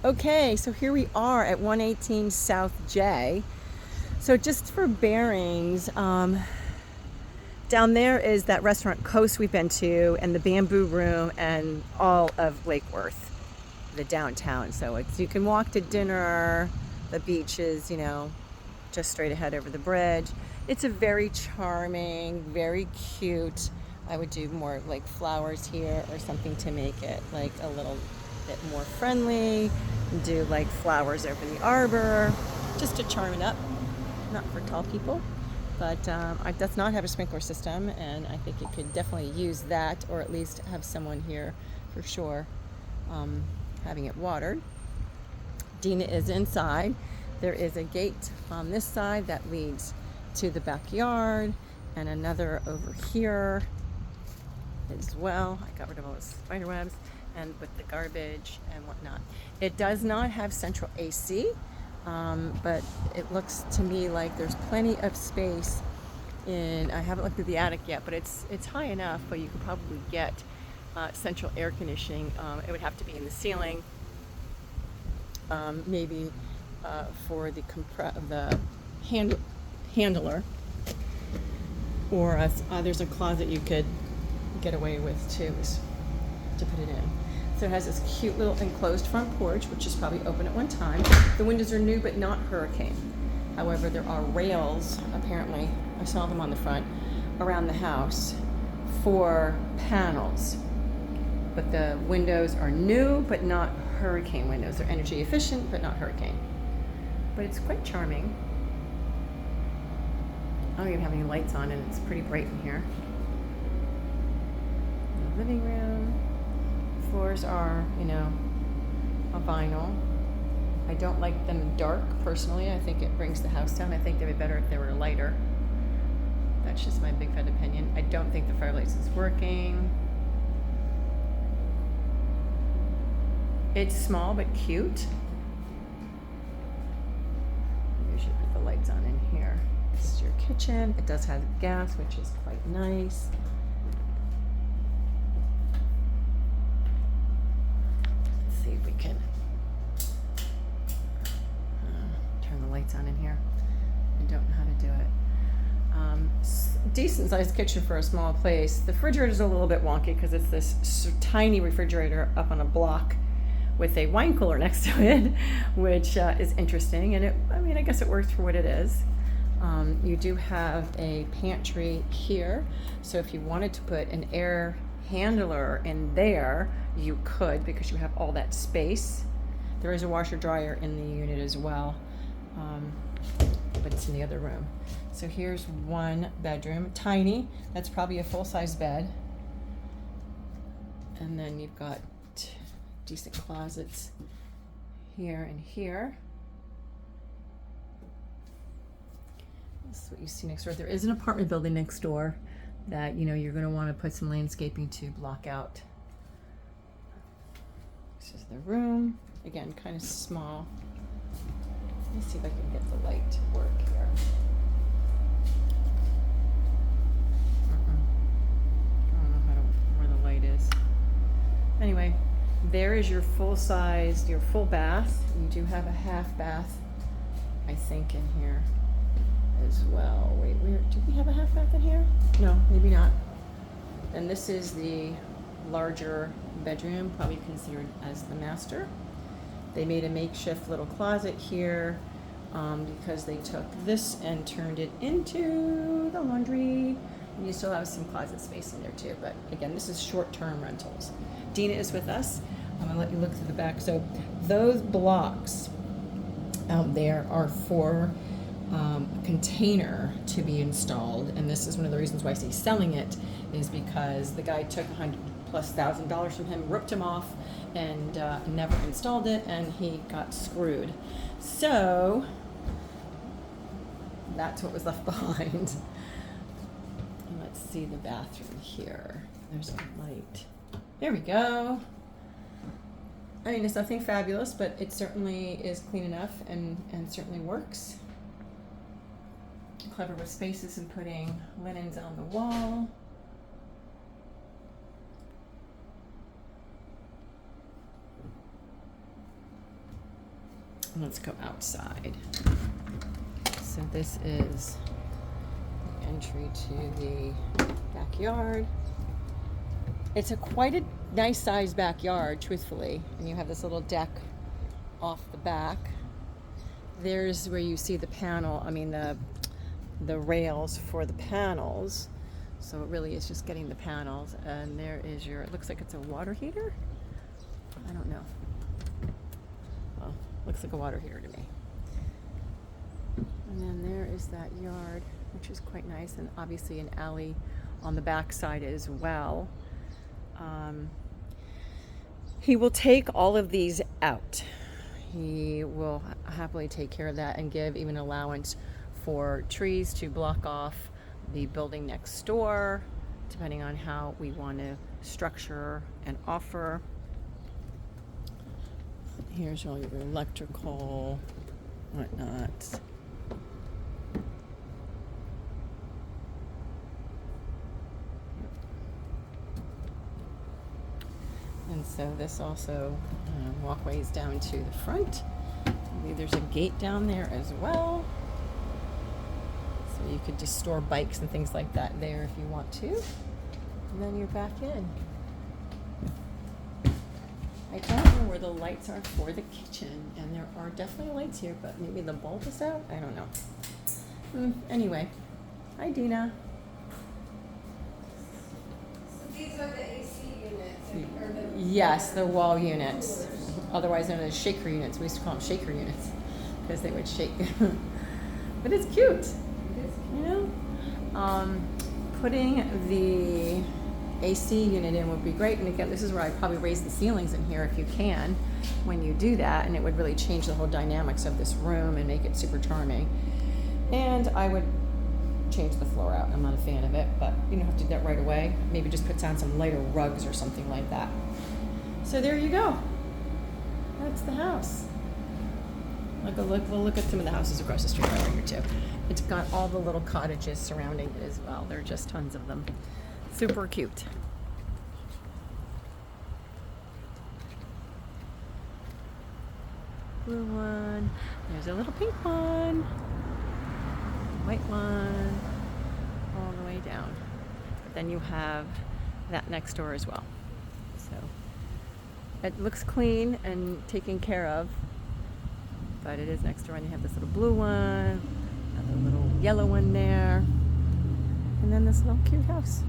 Okay, so here we are at 118 South J. So just for bearings, down there is that restaurant Coast we've been to, and the Bamboo Room, and all of Lake Worth, the downtown. So you can walk to dinner, the beaches, just straight ahead over the bridge. It's a very charming, very cute. I would do more like flowers here or something to make it like a little bit more friendly. Do like flowers over the arbor just to charm it up. Not for tall people, but it does not have a sprinkler system, and I think it could definitely use that, or at least have someone here for sure having it watered. Dina is inside. There is a gate on this side that leads to the backyard, and another over here as well. I got rid of all the spider webs and with the garbage and whatnot. It does not have central AC, but it looks to me like there's plenty of space in, I haven't looked at the attic yet, but it's high enough, but you could probably get central air conditioning. It would have to be in the ceiling, maybe for the handler, or there's a closet you could get away with too, to put it in. So it has this cute little enclosed front porch, which is probably open at one time. The windows are new, but not hurricane. However, there are rails, apparently, I saw them on the front, around the house for panels. But the windows are new, but not hurricane windows. They're energy efficient, but not hurricane. But it's quite charming. I don't even have any lights on, and it's pretty bright in here. The living room. Floors are, a vinyl. I don't like them dark, personally. I think it brings the house down. I think they'd be better if they were lighter. That's just my big fat opinion. I don't think the fireplace is working. It's small but cute. You should put the lights on in here. This is your kitchen. It does have gas, which is quite nice. Let's see if we can turn the lights on in here. I don't know how to do it. Decent sized kitchen for a small place. The refrigerator is a little bit wonky because it's this tiny refrigerator up on a block with a wine cooler next to it, which is interesting. And I guess it works for what it is. You do have a pantry here, so if you wanted to put an air handler in there, you could, because you have all that space. There is a washer dryer in the unit as well, but it's in the other room. So here's one bedroom, tiny. That's probably a full-size bed. And then you've got decent closets here and here. This is what you see next door. There is an apartment building next door that you're going to want to put some landscaping to block out. This is the room. Again, kind of small. Let me see if I can get the light to work here. I don't know where the light is. Anyway, there is your full bath. You do have a half bath, I think, in here as well. Wait, do we have a half bath in here? No, maybe not. And this is the larger bedroom, probably considered as the master. They made a makeshift little closet here because they took this and turned it into the laundry. And you still have some closet space in there too, but again, this is short-term rentals. Dina is with us. I'm gonna let you look through the back. So those blocks out there are for a container to be installed, and this is one of the reasons why I say selling it, is because the guy took $100,000+ from him, ripped him off, and never installed it, and he got screwed. So that's what was left behind. And let's see the bathroom here. There's a light. There we go. I mean, it's nothing fabulous, but it certainly is clean enough and certainly works. Clever with spaces and putting linens on the wall. let's go outside. So this is the entry to the backyard. It's quite a nice sized backyard, truthfully. And you have this little deck off the back. There's where you see the panel, the rails for the panels. So it really is just getting the panels. And there is your, it looks like it's a water heater. I don't know. Well, looks like a water heater to me. And then there is that yard, which is quite nice, and obviously an alley on the back side as well. He will take all of these out. He will happily take care of that and give even allowance for trees to block off the building next door, depending on how we want to structure and offer. Here's all your electrical, whatnot. And so this also walkways down to the front. Maybe there's a gate down there as well. So you could just store bikes and things like that there if you want to. And then you're back in. I don't know where the lights are for the kitchen, and there are definitely lights here, but maybe the bulb is out? I don't know. Anyway, hi Dina. So these are the AC units? Or the Yes, the wall units, otherwise known as shaker units. We used to call them shaker units because they would shake. But it's cute, you know? Putting the AC unit in would be great, and again, this is where I'd probably raise the ceilings in here if you can when you do that, and it would really change the whole dynamics of this room and make it super charming. And I would change the floor out. I'm not a fan of it, but you don't have to do that right away. Maybe just put down some lighter rugs or something like that. So there you go. That's the house. We'll look at some of the houses across the street over here too. It's got all the little cottages surrounding it as well. There are just tons of them. Super cute. Blue one. There's a little pink one. White one. All the way down. But then you have that next door as well. So it looks clean and taken care of. But it is next door, and you have this little blue one, another little yellow one there, and then this little cute house.